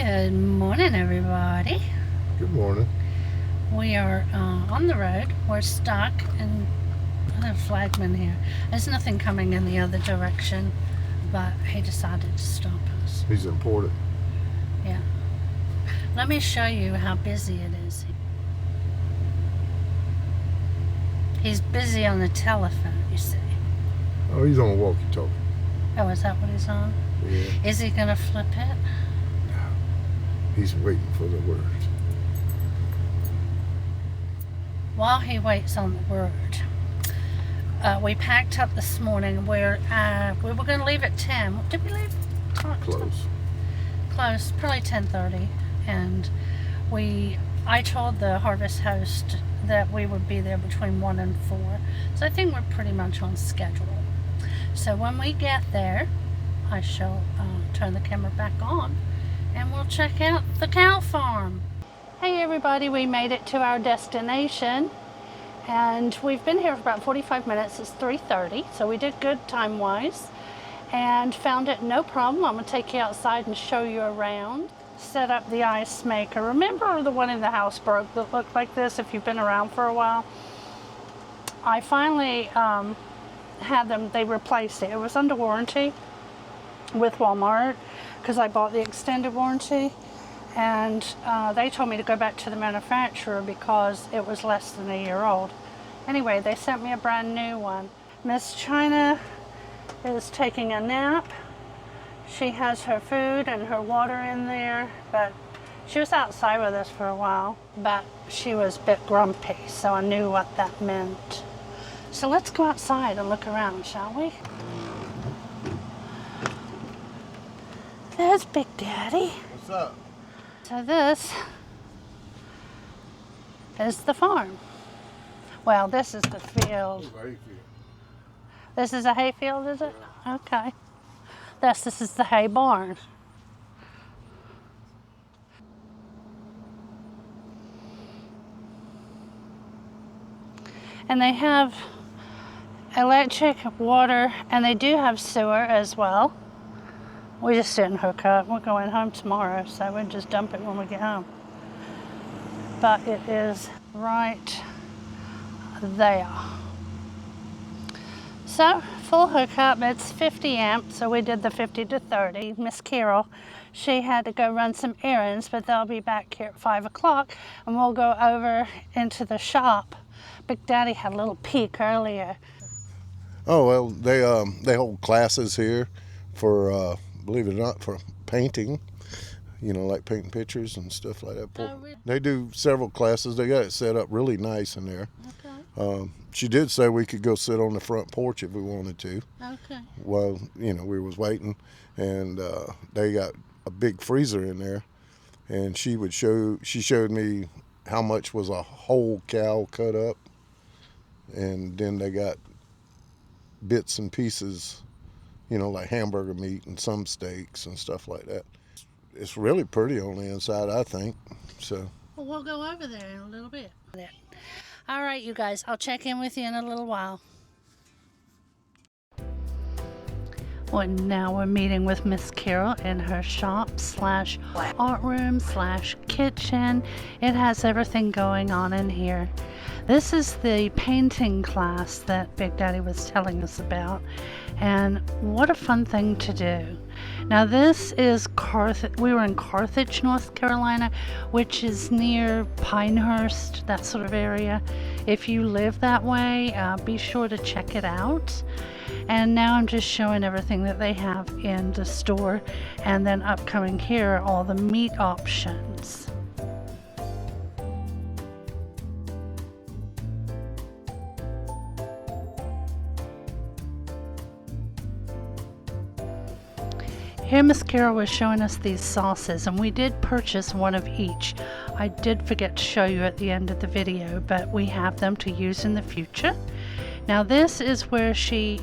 Good morning, everybody. Good morning. We are on the road. We're stuck in the flagman here. There's nothing coming in the other direction, but he decided to stop us. He's important. Yeah. Let me show you how busy it is. He's busy on the telephone, you see. Oh, he's on walkie-talkie. Oh, is that what he's on? Yeah. Is he gonna flip it? He's waiting for the word. While he waits on the word, we packed up this morning. We were going to leave at 10. Did we leave? Close. Close, probably 10:30. And I told the harvest host that we would be there between 1 and 4. So I think we're pretty much on schedule. So when we get there, I shall turn the camera back on and we'll check out the cow farm. Hey everybody, we made it to our destination and we've been here for about 45 minutes. It's 3:30, so we did good time-wise and found it no problem. I'm gonna take you outside and show you around. Set up the ice maker. Remember the one in the house broke that looked like this if you've been around for a while? I finally had them, they replaced it. It was under warranty with Walmart because I bought the extended warranty, and they told me to go back to the manufacturer because it was less than a year old. Anyway, they sent me a brand new one. Miss China is taking a nap. She has her food and her water in there, but she was outside with us for a while, but she was a bit grumpy, so I knew what that meant. So let's go outside and look around, shall we? There's Big Daddy. What's up? So this is the farm. Well, this is the field. This is a hay field, is it? Okay. This is the hay barn. And they have electric, water, and they do have sewer as well. We just didn't hook up. We're going home tomorrow, so we'll just dump it when we get home. But it is right there. So, full hookup, it's 50 amps, so we did the 50 to 30. Miss Carol, she had to go run some errands, but they'll be back here at 5 o'clock, and we'll go over into the shop. Big Daddy had a little peek earlier. Oh, well, they hold classes here for, believe it or not, for painting. You know, like painting pictures and stuff like that. Oh, really? They do several classes. They got it set up really nice in there. Okay. She did say we could go sit on the front porch if we wanted to. Okay. Well, you know, we was waiting, and they got a big freezer in there, and she showed me how much was a whole cow cut up, and then they got bits and pieces, you know, like hamburger meat and some steaks and stuff like that. It's really pretty on the inside, I think. So. Well, we'll go over there in a little bit. All right, you guys, I'll check in with you in a little while. Well, now we're meeting with Miss Carol in her shop / art room / kitchen. It has everything going on in here. This is the painting class that Big Daddy was telling us about, and what a fun thing to do. Now this is we were in Carthage, North Carolina, which is near Pinehurst, that sort of area. If you live that way, be sure to check it out. And now I'm just showing everything that they have in the store, and then upcoming here are all the meat options. Here Miss Carol was showing us these sauces, and we did purchase one of each. I did forget to show you at the end of the video, but we have them to use in the future. Now this is where she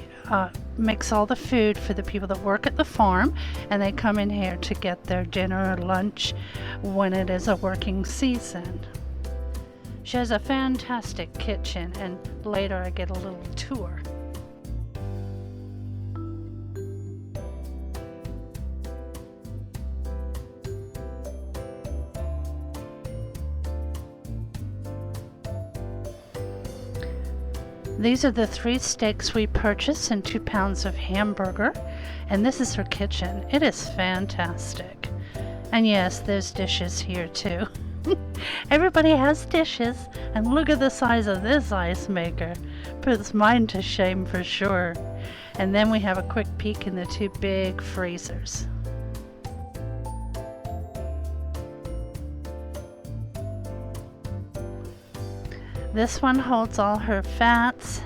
makes all the food for the people that work at the farm, and they come in here to get their dinner or lunch when it is a working season. She has a fantastic kitchen, and later I get a little tour. These are the 3 steaks we purchased and 2 pounds of hamburger. And this is her kitchen. It is fantastic. And yes, there's dishes here too. Everybody has dishes, and look at the size of this ice maker. Puts mine to shame for sure. And then we have a quick peek in the 2 big freezers. This one holds all her fats.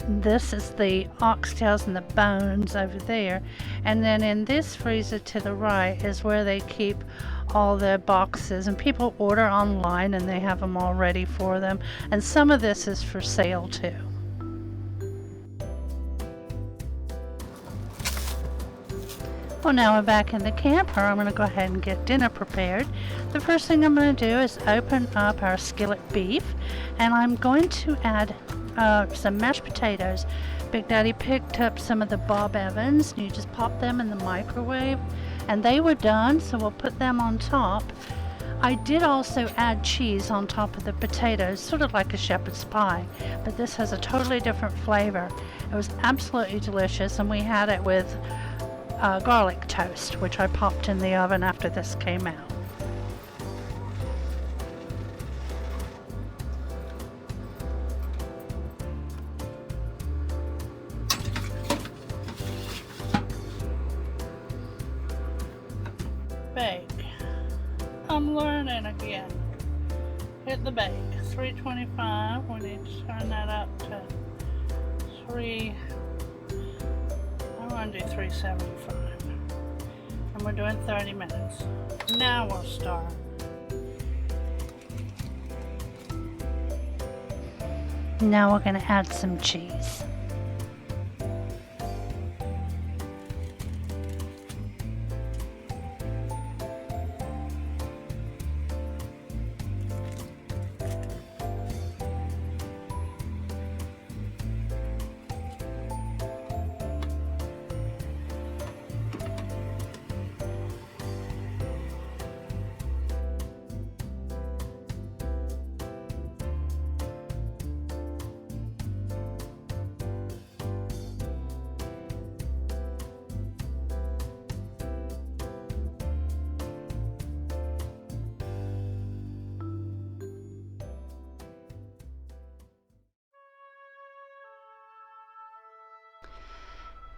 This is the oxtails and the bones over there. And then in this freezer to the right is where they keep all their boxes, and people order online and they have them all ready for them. And some of this is for sale too. Well, now we're back in the camper. I'm going to go ahead and get dinner prepared. The first thing I'm going to do is open up our skillet beef, and I'm going to add some mashed potatoes. Big Daddy picked up some of the Bob Evans, and you just pop them in the microwave, and they were done, so we'll put them on top. I did also add cheese on top of the potatoes, sort of like a shepherd's pie, but this has a totally different flavor. It was absolutely delicious, and we had it with garlic toast, which I popped in the oven after this came out. Bake. I'm learning again. Hit the bake. 325. We need to turn that up to 3. I'm going to do 375. And we're doing 30 minutes. Now we'll start. Now we're going to add some cheese.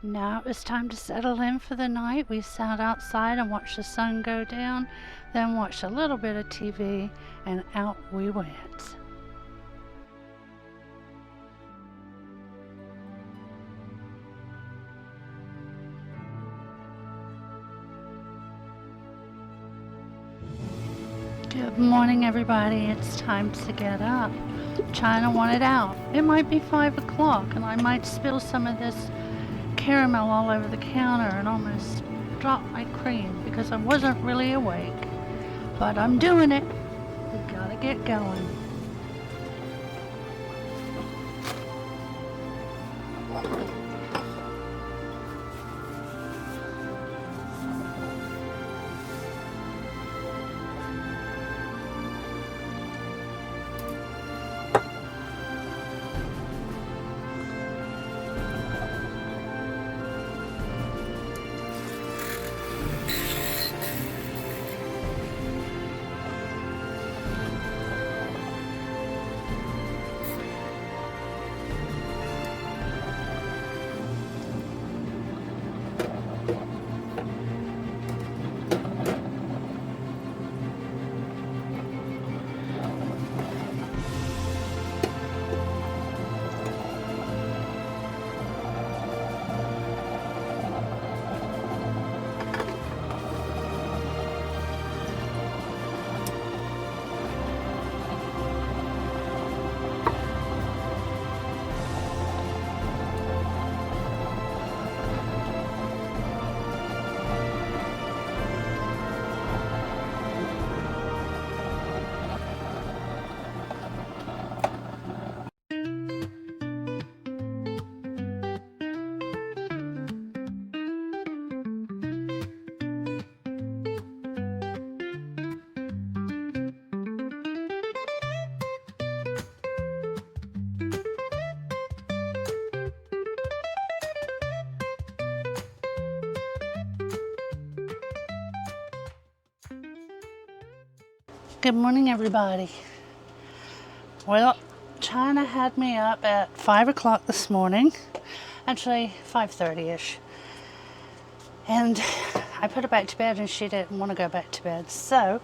Now it was time to settle in for the night. We sat outside and watched the sun go down, then watched a little bit of TV, and out we went. Good morning, everybody. It's time to get up. China wanted out. It might be 5 o'clock, and I might spill some of this caramel all over the counter and almost drop my cream because I wasn't really awake. But I'm doing it. We gotta get going. Good morning, everybody. Well, China had me up at 5 o'clock this morning. Actually, 5:30-ish. And I put her back to bed and she didn't want to go back to bed. So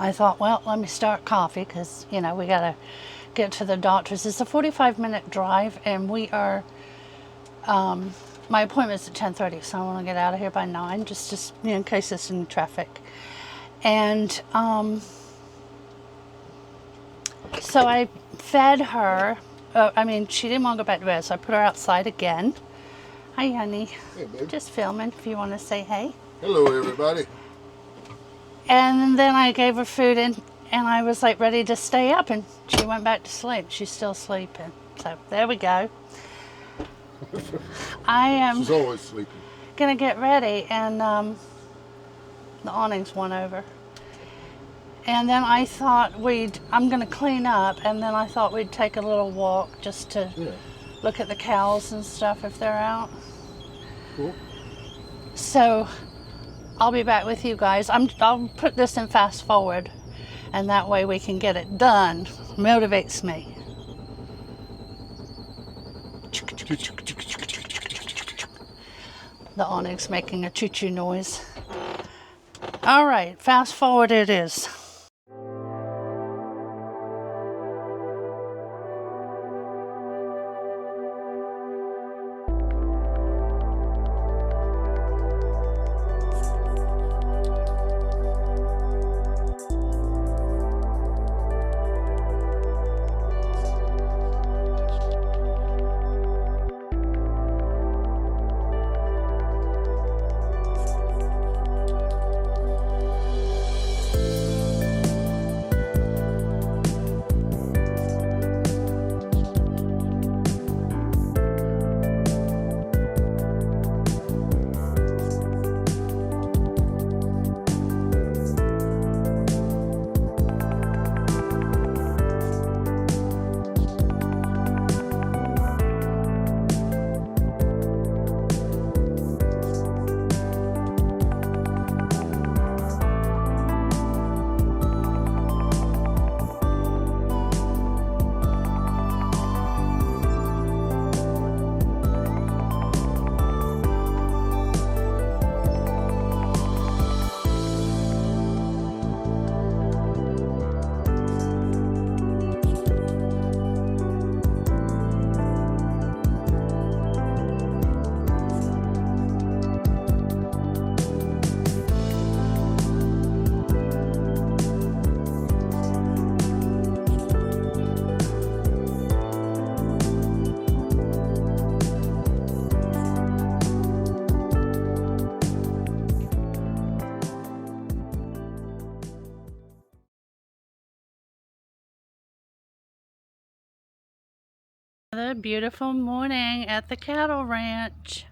I thought, well, let me start coffee because, we got to get to the doctor's. It's a 45-minute drive and we are, my appointment's at 10:30, so I want to get out of here by 9 just in case it's in traffic. And so I fed her. She didn't want to go back to bed, so I put her outside again. Hi, honey. Hey, baby. Just filming if you want to say hey. Hello, everybody. And then I gave her food and I was like ready to stay up, and she went back to sleep. She's still sleeping. So there we go. I am She's always sleeping. gonna get ready, and the awnings went over. And then I thought I'm gonna clean up, and then I thought we'd take a little walk just to look at the cows and stuff if they're out. Cool. So I'll be back with you guys. I'll put this in fast forward, and that way we can get it done. Motivates me. The awning's making a choo-choo noise. All right, fast forward it is. Another beautiful morning at the cattle ranch.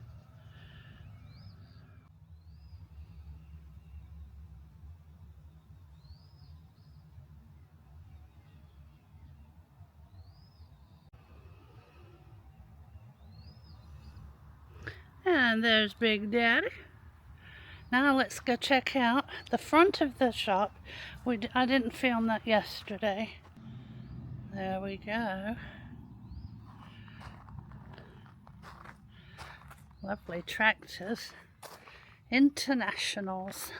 And there's Big Daddy. Now let's go check out the front of the shop. I didn't film that yesterday. There we go. Lovely tractors. Internationals.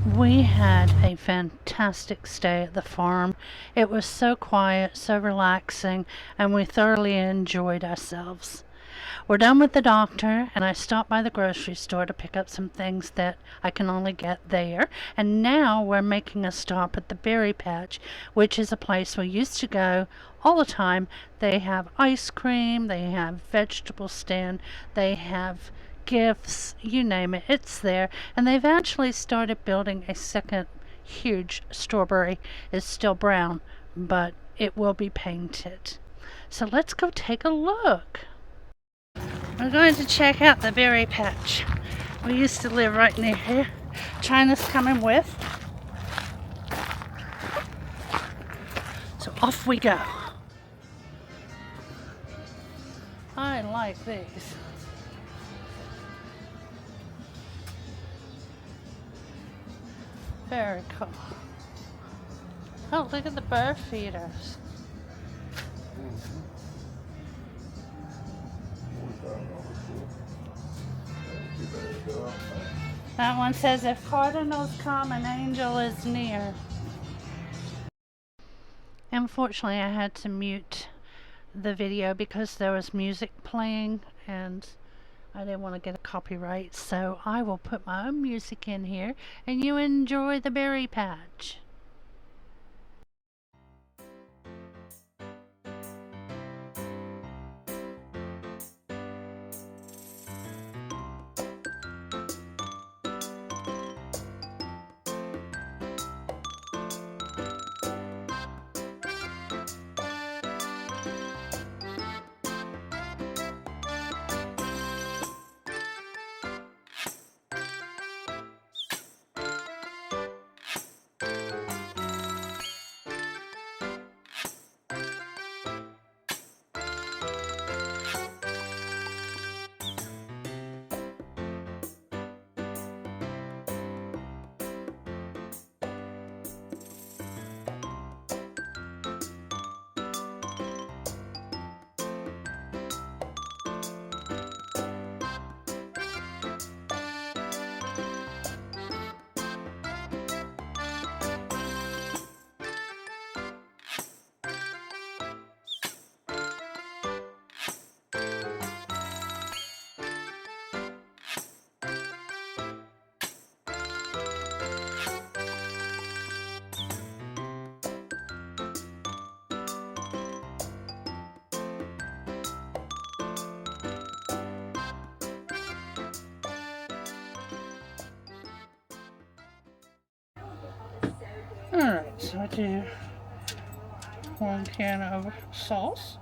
We had a fantastic stay at the farm. It was so quiet, so relaxing, and we thoroughly enjoyed ourselves. We're done with the doctor, and I stopped by the grocery store to pick up some things that I can only get there. And now we're making a stop at the Berry Patch, which is a place we used to go all the time. They have ice cream, they have vegetable stand, they have gifts, you name it, it's there. And they've actually started building a second huge strawberry. It's still brown, but it will be painted. So let's go take a look. We're going to check out the Berry Patch. We used to live right near here. China's coming with. So off we go. I like these. Very cool. Oh, look at the bird feeders. That one says, if cardinals come, an angel is near. Unfortunately, I had to mute the video because there was music playing and I didn't want to get a copyright, so I will put my own music in here and you enjoy the Berry Patch. Alright, so I do 1 can of sauce.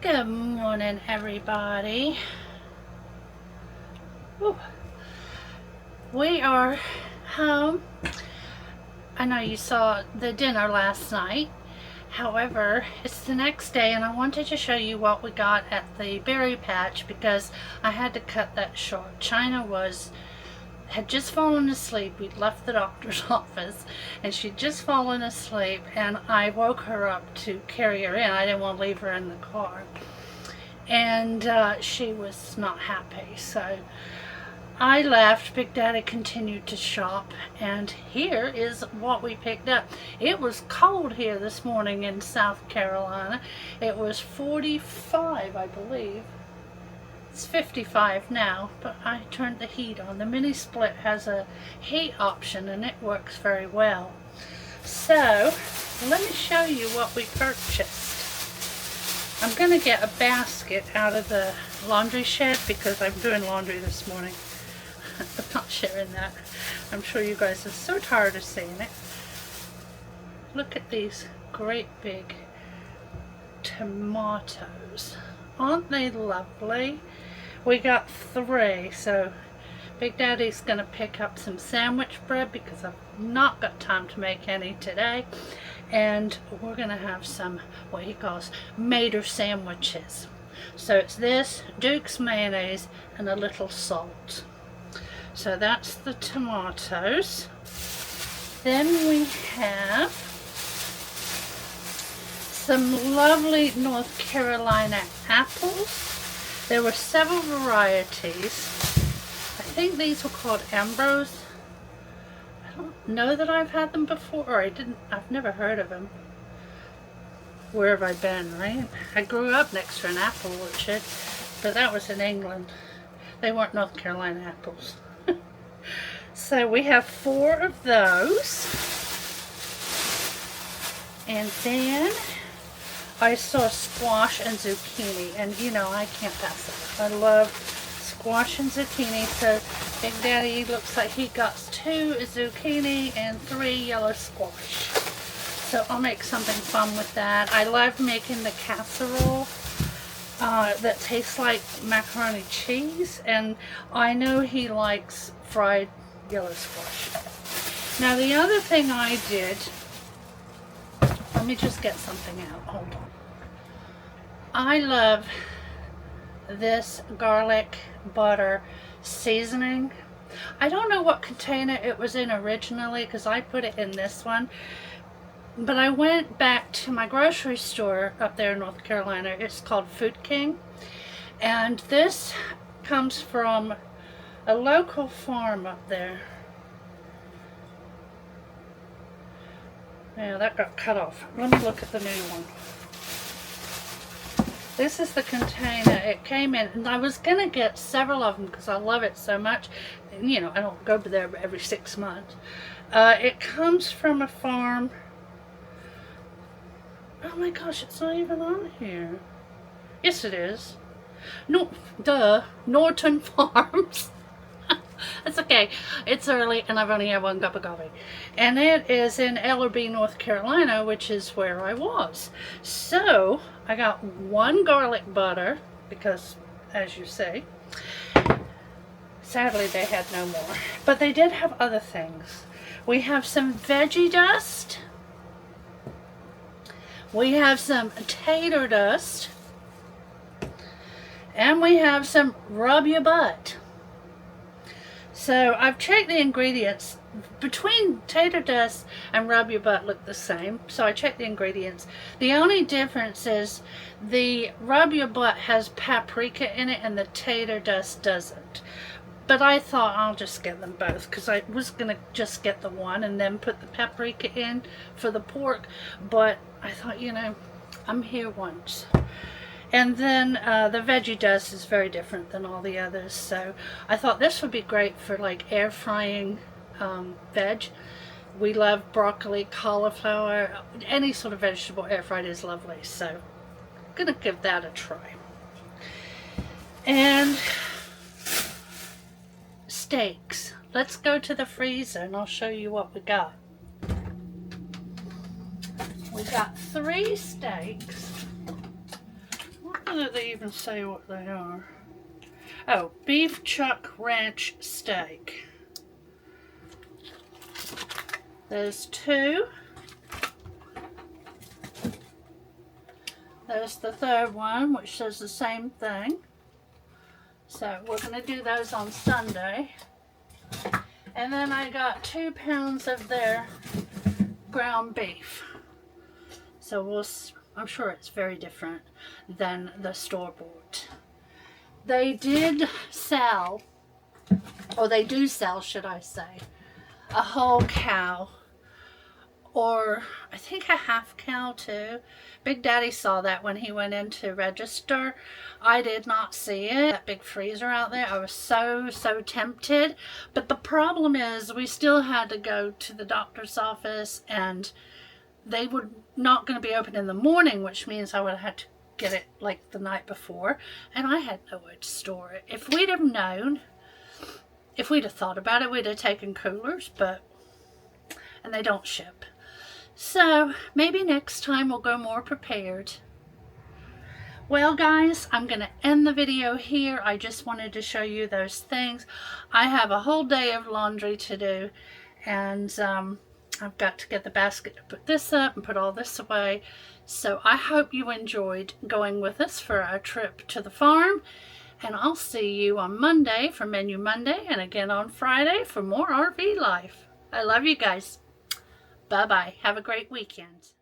Good morning, everybody. Whew. We are home. I know you saw the dinner last night. However, it's the next day and I wanted to show you what we got at the Berry Patch because I had to cut that short. China had just fallen asleep. We'd left the doctor's office and she'd just fallen asleep and I woke her up to carry her in. I didn't want to leave her in the car. And she was not happy. So I left. Big Daddy continued to shop and here is what we picked up. It was cold here this morning in South Carolina. It was 45, I believe. It's 55 now, but I turned the heat on. The mini split has a heat option and it works very well. So let me show you what we purchased. I'm going to get a basket out of the laundry shed because I'm doing laundry this morning. I'm not sharing that. I'm sure you guys are so tired of seeing it. Look at these great big tomatoes. Aren't they lovely? We got 3, so Big Daddy's gonna pick up some sandwich bread because I've not got time to make any today, and we're gonna have some what he calls mater sandwiches. So it's this, Duke's mayonnaise, and a little salt. So that's the tomatoes. Then we have some lovely North Carolina apples. There were several varieties. I think these were called Ambrose. I don't know that I've had them before, or I've never heard of them. Where have I been, right? I grew up next to an apple orchard, but that was in England. They weren't North Carolina apples. So we have 4 of those. And then I saw squash and zucchini, and you know I can't pass it. I love squash and zucchini, so Big Daddy looks like he got 2 zucchini and 3 yellow squash. So I'll make something fun with that. I love making the casserole that tastes like macaroni cheese, and I know he likes fried yellow squash. Now the other thing I did, let me just get something out, hold on. I love this garlic butter seasoning. I don't know what container it was in originally because I put it in this one, but I went back to my grocery store up there in North Carolina. It's called Food King, and this comes from a local farm up there. Yeah, that got cut off. Let me look at the new one. This is the container it came in, and I was gonna get several of them because I love it so much. And, you know, I don't go there every 6 months. It comes from a farm. Oh my gosh, it's not even on here. Yes, it is. No, duh, Norton Farms. It's okay. It's early and I've only had 1 cup of coffee. And it is in Ellerby, North Carolina, which is where I was. So I got 1 garlic butter because, as you say, sadly they had no more. But they did have other things. We have some veggie dust. We have some tater dust. And we have some rub your butt. So I've checked the ingredients. Between tater dust and rub your butt look the same, so I checked the ingredients. The only difference is the rub your butt has paprika in it and the tater dust doesn't. But I thought I'll just get them both because I was going to just get the one and then put the paprika in for the pork. But I thought, you know, I'm here once. And then the veggie dust is very different than all the others, so I thought this would be great for like air frying veg. We love broccoli, cauliflower, any sort of vegetable air fried is lovely, so I'm gonna give that a try. And steaks. Let's go to the freezer and I'll show you what we got. We got 3 steaks. Whether they even say what they are. Oh, beef chuck ranch steak. There's 2. There's the 3rd one, which says the same thing. So we're going to do those on Sunday. And then I got 2 pounds of their ground beef. So I'm sure it's very different than the store-bought. They did sell, or they do sell, should I say, a whole cow, or I think a half cow too. Big Daddy saw that when he went in to register. I did not see it. That big freezer out there. I was so tempted. But the problem is we still had to go to the doctor's office and they were not going to be open in the morning, which means I would have had to get it like the night before, and I had nowhere to store it. If we'd have known, if we'd have thought about it, we'd have taken coolers, and they don't ship. So maybe next time we'll go more prepared. Well guys, I'm going to end the video here. I just wanted to show you those things. I have a whole day of laundry to do, and I've got to get the basket to put this up and put all this away. So I hope you enjoyed going with us for our trip to the farm, and I'll see you on Monday for Menu Monday, and again on Friday for more RV life. I love you guys. Bye-bye. Have a great weekend.